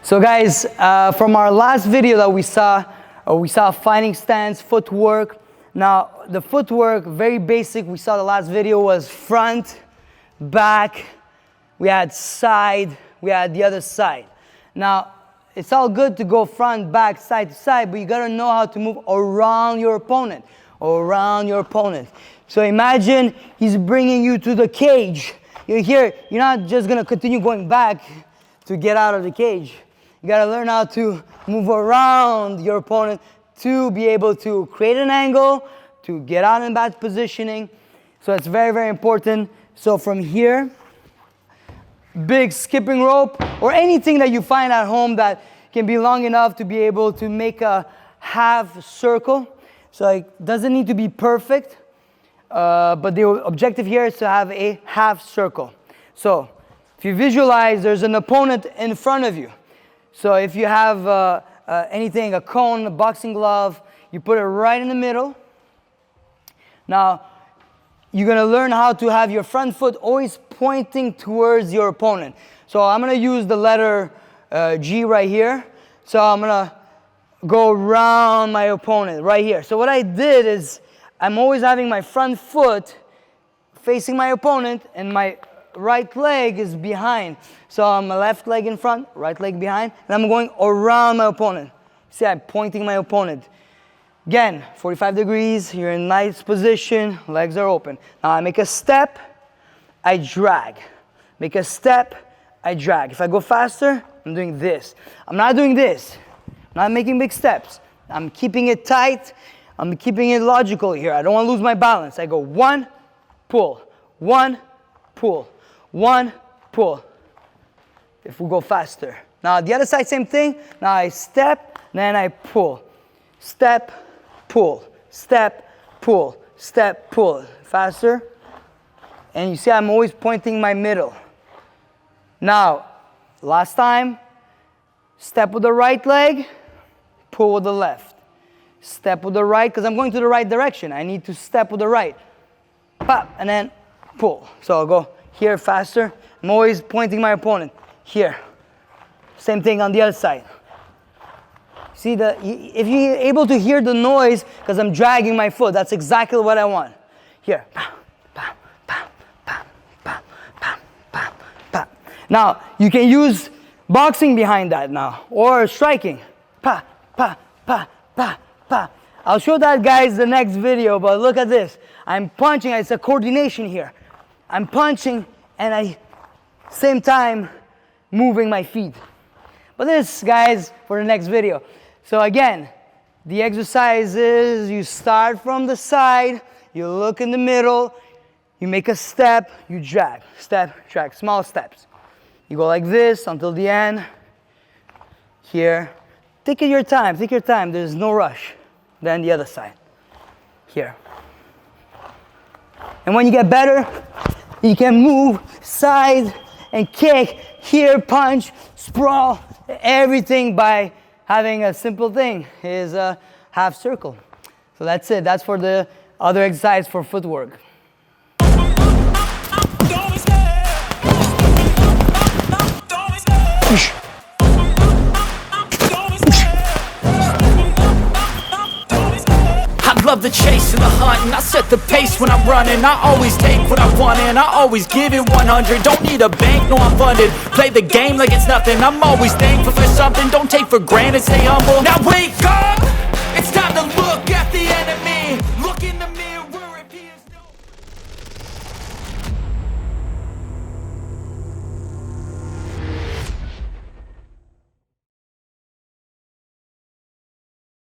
So guys, from our last video that we saw fighting stance, footwork. Now the footwork, very basic. We saw the last video was front, back, we had side, we had the other side. Now it's all good to go front, back, side to side, but you gotta know how to move around your opponent, So imagine he's bringing you to the cage. You're here, you're not just gonna continue going back to get out of the cage. You gotta learn how to move around your opponent to be able to create an angle, to get out in bad positioning. So it's very, very important. So from here, big skipping rope or anything that you find at home that can be long enough to be able to make a half circle. So it doesn't need to be perfect, but the objective here is to have a half circle. So if you visualize, there's an opponent in front of you. So if you have anything, a cone, a boxing glove, you put it right in the middle. Now, you're gonna learn how to have your front foot always pointing towards your opponent. So I'm gonna use the letter G right here. So I'm gonna go around my opponent right here. So what I did is, I'm always having my front foot facing my opponent and my right leg is behind. So I'm my left leg in front, right leg behind, and I'm going around my opponent. See, I'm pointing my opponent. Again, 45 degrees, you're in nice position, legs are open. Now I make a step, I drag. Make a step, I drag. If I go faster, I'm doing this. I'm not doing this. I'm not making big steps. I'm keeping it tight. I'm keeping it logical here. I don't want to lose my balance. I go one, pull, one, pull, one, pull. If we go faster. Now the other side, same thing. Now I step, then I pull. Step, pull, step, pull, step, pull. Faster. And you see I'm always pointing my middle. Now, last time, step with the right leg, pull with the left. Step with the right, because I'm going to the right direction. I need to step with the right. Pop, and then pull. So I'll go here faster. I'm always pointing my opponent. Here. Same thing on the other side. See, if you're able to hear the noise, because I'm dragging my foot, that's exactly what I want. Here. Now, you can use boxing behind that now, or striking. Pa, pa, pa, pa, pa. I'll show that, guys, the next video, but look at this. I'm punching, it's a coordination here. I'm punching, and same time, moving my feet. But this, guys, for the next video. So again, the exercise is you start from the side, you look in the middle, you make a step, you drag. Step, drag, small steps. You go like this until the end. Here. Take your time, there's no rush. Then the other side. Here. And when you get better, you can move side and kick, here, punch, sprawl, everything by having a simple thing is a half circle. So that's it. That's for the other exercise for footwork. I love the chase and the hunt, and I set the pace when I'm running. I always take what I want and I always give it 100. Don't need a bank, no I'm funded. Play the game like it's nothing. I'm always thankful for something. Don't take for granted, stay humble. Now wake up!